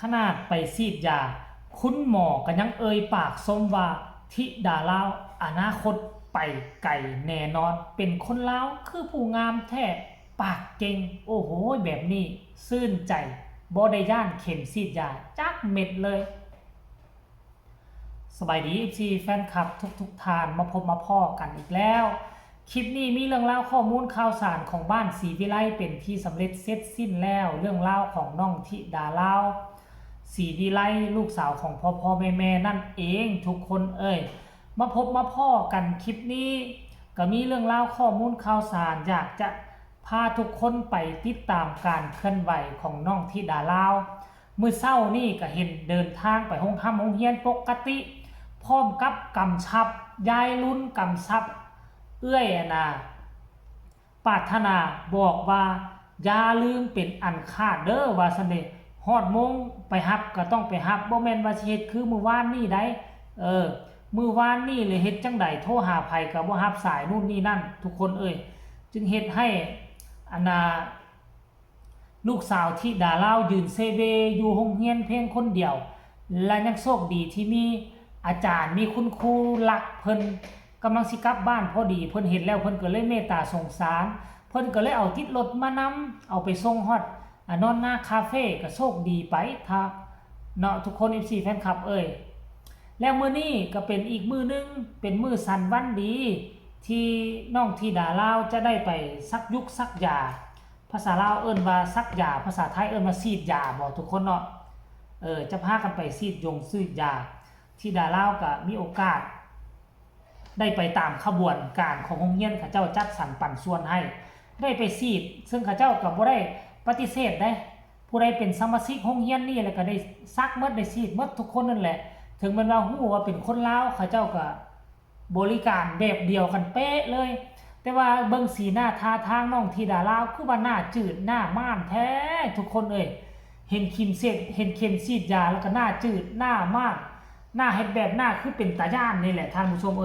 ขนาดไปซีดยาคุณหมอก็ยังเอ่ยปากชมว่าธิดาลาวอนาคตไปไกลแน่นอนเป็นคนลาวคือผู้งามแท้ปากเก่งโอ้โหแบบนี้ซื่นใจบ่ได้ย่านเข็มซีดยาจักเม็ดเลยสบายดี FC แฟนคลับทุกทานมาพบมาพ่อกันอีกแล้วคลิปนี้มีเรื่องเล่าข้อมูลข่าวสารของบ้านศรีวิไลเป็นที่สำเร็จเสร็จสิ้นแล้วเรื่องเล่าของน้องธิดาลาวศรีวิไลลูกสาวของพ่อแม่นั่นเองทุกคนมาพบมาพ่อกันคลิปนี้ก็มีเรื่องเล่าข้อมูลข่าวสารอยากจะพาทุกคนไปติดตามการเคลื่อนไหวของน้องธิดาลาวมื้อเช้านี่ก็เห็นเดินทางไปโรงเรียนปกติพร้อมกับกำชับยายรุ่นกำชับปรารถนาบอกว่าอย่าลืมเป็นอันขาดเด้อว่าซั่นเด้ฮอดโมงไปรับก็ต้องไปรับบ่แม่นว่าสิเฮ็ดคือมื้อวานนี้ได้มื้อวานนี้เลยเฮ็ดจังได๋โทรหาไผก็บ่รับสายนู่นนี่นั่นทุกคนจึงเฮ็ดให้อันน่ะลูกสาวที่ดาลาวยืนเซเวอยู่โรงเรียนเพียงคนเดียวและยังโชคดีที่มีอาจารย์มีคุณครูรักเพิ่นกำลังสิกลับบ้านพอดีเพิ่นเห็นแล้วเพิ่นก็เลยเมตตาสงสารเพิ่นก็เลยเอาติดรถมานำเอาไปส่งฮอดนอนหน้าคาเฟ่ก็โชคดีไปถ้าเนาะทุกคน FC แฟนคลับแล้วมื้อนี้ก็เป็นอีกมื้อนึงเป็นมื้อสันวันดีที่น้องธิดาลาวจะได้ไปซักยุกซักยาภาษาลาวเอิ้นว่าซักยาภาษาไทยเอิ้นว่าซีดยาบ่ทุกคนเนาะจะพากันไปซีดยาธิดาลาวก็มีโอกาสได้ไปตามขบวนการของโรงเรียนเขาเจ้าจัดสรรปันส่วนให้ได้ไปซีดซึ่งเขาเจ้าก็บ่ได้ปฏิเสธได้ผู้ใดเป็นสมาชิกโรงเรียนนี่แล้วก็ได้ซักหมดได้ซีดหมดทุกคนนั่นแหละถึงแม้ว่าฮู้ว่าเป็นคนลาวเขาเจ้าก็บริการแบบเดียวกันเป๊ะเลยแต่ว่าเบิ่งสีหน้าท่าทางน้องธิดาลาวคือว่าหน้าจืดหน้าม่านแท้ทุกคนเห็นคิมเสกเห็นเข็มซีดยาแล้วก็หน้าจืดหน้าม่านหน้าเฮ็ดแบบหน้าคือเป็นตาย่านนี่แหละท่านผู้ชม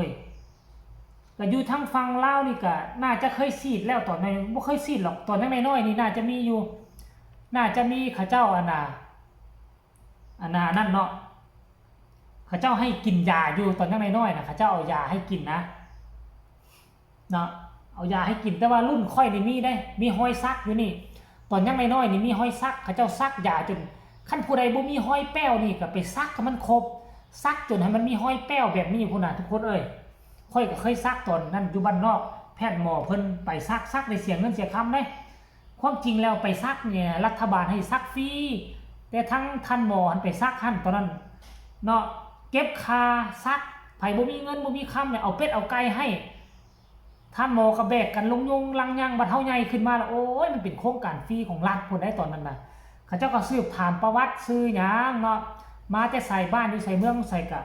ก็อยู่ทั้งฟังลาวนี่ก็น่าจะเคยซีดแล้วตอนนั้นบ่เคยซีดหรอกตอนนั้นน้อยๆนี่น่าจะมีอยู่น่าจะมีเขาเจ้าอันน่ะนั่นเนาะเขาเจ้าให้กินยาอยู่ตอนนั้นน้อยๆน่ะเขาเจ้าเอายาให้กินนะเนาะเอายาให้กินแต่ว่ารุ่นค่อยนี่มีได้มีห้อยซักอยู่นี่ตอนยังน้อยๆนี่มีห้อยซักเขาเจ้าซักยาจนคันผู้ใดบ่มีห้อยแป้วนี่ก็ไปซักให้มันครบซักจนให้มันมีห้อยแป้วแบบนี้พุ่นน่ะทุกคนค่อยก็เคยซักตอนนั้นอยู่บ้านนอกแพทย์หมอเพิ่นไปซักได้เสียเงินเสียคำได้ความจริงแล้วไปซักเนี่ยรัฐบาลให้ซักฟรีแต่ทั้งท่านหมอหันไปซักหันตอนนั้นเนาะเก็บค่าซักไผบ่มีเงินบ่มีคำเนี่ยเอาเป็ดเอาไก่ให้ท่านหมอก็แบกกันลงยงลังยังบัดเฮาใหญ่ขึ้นมาแล้วโอ้ยมันเป็นโครงการฟรีของรัฐพุ่นได้ตอนนั้นน่ะเขาเจ้าก็สืบถามประวัติชื่อหยังเนาะมาแต่ใส่บ้านอยู่ใส่เมืองใส่กะ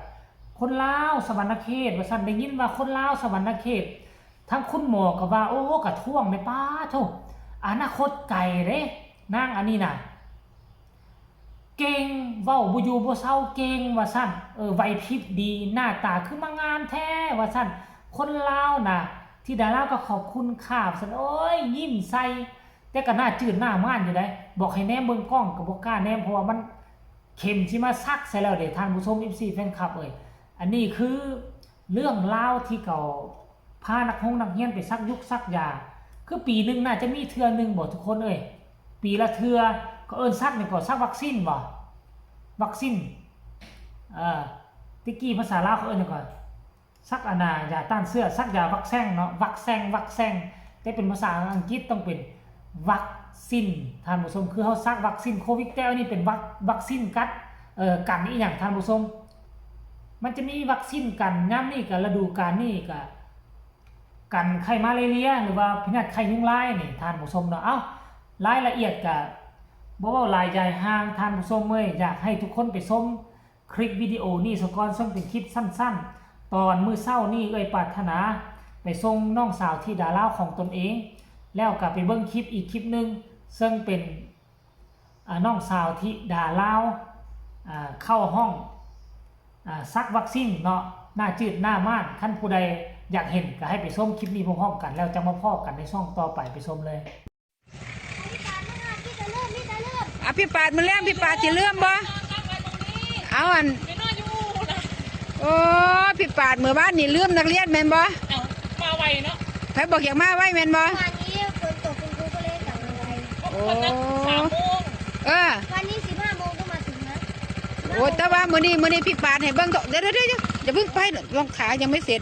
คนลาวสวรรณเขตว่าซั่นได้ยินว่าคนลาวสวรรณเขตทั้งคุณหมอก็ว่าโอ้ก็ท่วงแม่ป้าโธ่อนาคตไกลเด้นางอันนี้น่ะเก่งเว้าบ่อยู่บ่เซาเก่งว่าซั่นไหวพริบดีหน้าตาคือมางามแท้ว่าซั่นคนลาวน่ะที่ดาราก็ขอบคุณค่ะซั่นโอ้ยยิ้มใส่แต่ก็หน้าจืดหน้าม่านอยู่ได้บอกให้แนมเบิ่งกล้องก็บ่กล้าแนมเพราะว่ามันเข็มสิมาซักใส่แล้วเด้ท่านผู้ชม FC แฟนคลับอันนี้คือเรื่องราวที่เขาพานักเรียนไปซักยุกซักยาคือปีนึงน่าจะมีเทื่อนึงบ่ทุกคนปีละเทื่อก็ซักนี่ก็ซักวัคซีนบ่วัคซีนตะกี้ภาษาลาวเขาหยังก็ซักยาต้านเชื้อซักยาวัคแซงเนาะวัคแซงแต่เป็นภาษาอังกฤษต้องเป็นวัคซีนท่านผู้ชมคือเฮาซักวัคซีนโควิดแต่อันนี้เป็นวัคซีนกันอีหยังท่านผู้ชมมันจะมีวัคซีนกันยามนี้ก็ฤดูกาลนี้ก็กันไข้มาลาเรียหรือว่าพยาธิไข้ยุงลายนี่ท่านผู้ชมเนาะรายละเอียดก็บ่เว้าหลายใหญ่ห่างท่านผู้ชมอยากให้ทุกคนไปชมคลิปวิดีโอนี้ซะก่อนซึ่งเป็นคลิปสั้นๆตอนมื้อเช้านี้ปรารถนาไปส่งน้องสาวที่ดาลาวของตนเองแล้วก็ไปเบิ่งคลิปอีกคลิปนึงซึ่งเป็นน้องสาวที่ดาลาวเข้าห้องซักวัคซีนเนาะหน้าจืดหน้าม่านคันผู้ใดอยากเห็นก็ให้ไปชมคลิปนี้พร้อมๆกันแล้วจะมาพบกันในช่องต่อไปไปชมเลย พี่ปาดมันแรงพี่ปาดสิเลื่อมบ่เอาอันโอ้พี่ปาดเมื่อบ้านนี่เลื่อมนักเรียนแม่นบ่มาไวเนาะใครบอกอยากมาไว้แม่นบ่วันนี้ฝนตกคุณครูก็เลยสั่งอะไรโอ้3 โมงวันนี้15 โมงก็มาถึงนะโอ้แต่ว่ามื้อนี้พี่ปาดให้เบิ่งเดี๋ยวอย่าเพิ่งไปรองขายังไม่เสร็จ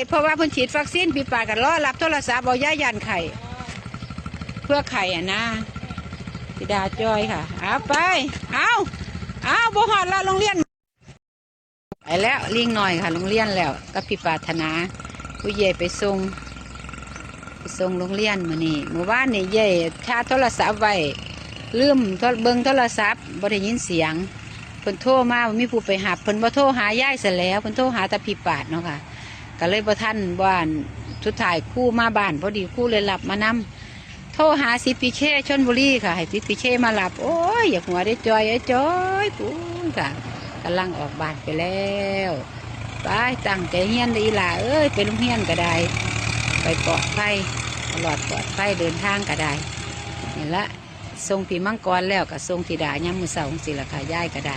เพราะว่าเพิ่นฉีดวัคซีนพี่ปาดกันรอรับโทรศัพท์เอาย่ายันไข่เพื่อไข่อ่ะนะธิดาจอยค่ะเอาไปเอาบ่ฮอดแล้วโรงเรียนไปแล้วลิงหน่อยค่ะโรงเรียนแล้วกับพี่ปรารถนาผู้ใหญ่ไปส่งโรงเรียนมื้อนี้เมื่อวานนี่ใหญ่ชาร์จโทรศัพท์ไว้ลืมเบิ่งโทรศัพท์บ่ได้ยินเสียงเพิ่นโทรมามีผู้ไปหับเพิ่นบ่โทรหายายซะแล้วเพิ่นโทรหาแต่พี่ปาดเนาะค่ะก็เลยบ่ทันบ้านสุดท้ายครู่มาบ้านพอดีครู่เลยรับมานำโทรหาสิปิเช่ชลบุรีค่ะให้สิปิเช่มารับโอ้ยอยากหัวได้จอยไอ้จอยปูนค่ะกำลังออกบ้านไปแล้วไปตั้งใจเฮียนได้ล่ะเอ้ยไปโรงเรียนก็ได้ไปปลอดภัยตลอดปลอดภัยเดินทางก็ได้นี่ละทรงพี่มังกรแล้วกับทรงธิดาย่ำมือเสาของศิลาย่ายก็ได้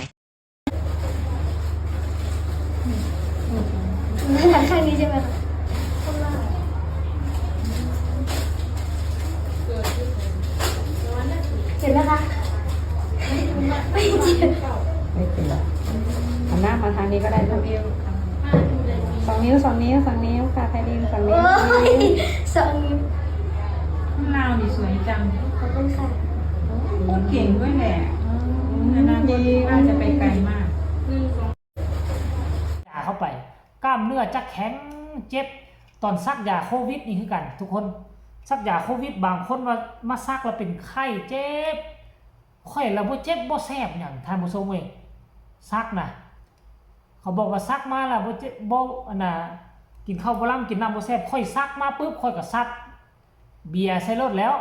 ข้างนี้ใช่ไหมคะข้างล่างเห็นไหมคะไม่เจ็บไม่เป็นไรหันหน้ามาทางนี้ก็ได้ลูกสองนิ้วค่ะไพลิน2 นิ้ว 2 นิ้วลาวนี่สวยจัง ขอบคุณค่ะ พูดเก่งด้วยแหละอนาคตน่าจะไปไกลมาก ยาเข้าไปกล้ามเนื้อจะแข็งเจ็บตอนซักยาโควิดนี่คือกันทุกคนซักยาโควิดบางคนมาซักแล้วเป็นไข้เจ็บค่อยแล้วบ่เจ็บบ่แสบหยังท่านผู้ชมเว้ยซักนะเขาบอกว่าซักมาแล้วบ่เจ็บบ่อันน่ะกินข้าวบ่ล้ำกินน้ำบ่แซ่บค่อยซักมาปุ๊บค่อยก็ซัดเบียร์ใส่รถแล้ว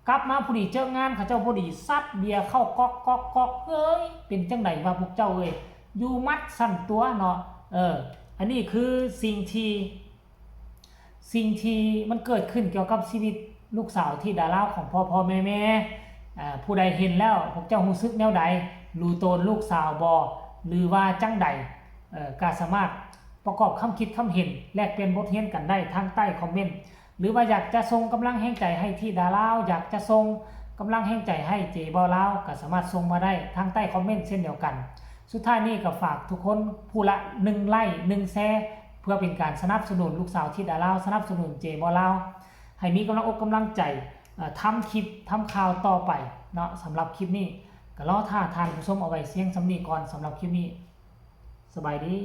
กลับมาผู้ดีเจองานเขาเจ้าผู้ดีซัดเบียร์เข้าก๊อกเอ้ยเป็นจังไดว่าพวกเจ้าเอ้ยอยู่มัดสั่นตัวเนาะอันนี้คือสิ่งที่มันเกิดขึ้นเกี่ยวกับชีวิตลูกสาวที่ดาราของพ่อแม่ผู้ใดเห็นแล้วพวกเจ้ารู้สึกแนวใดรู้ตนลูกสาวบ่หรือว่าจังใดก็สามารถประกอบคำคิดคำเห็นแลกเปลี่ยนบทเรียนกันได้ทางใต้คอมเมนต์หรือว่าอยากจะส่งกำลังแห่งใจให้ที่ดาราอยากจะส่งกำลังแห่งใจให้เจบอลาวก็สามารถส่งมาได้ทางใต้คอมเมนต์เช่นเดียวกันสุดท้ายนี้ก็ฝากทุกคนผู้ละ1 ไลค์1 แชร์เพื่อเป็นการสนับสนุนลูกสาวที่ดาราสนับสนุนเจบอลาวให้มีกำลังอกกำลังใจทำคลิปทำข่าวต่อไปเนาะสำหรับคลิปนี้ก็รอท่าทานผู้ชมเอาไว้เสียงสำนีก่อนสำหรับคลิปนี้สบายดี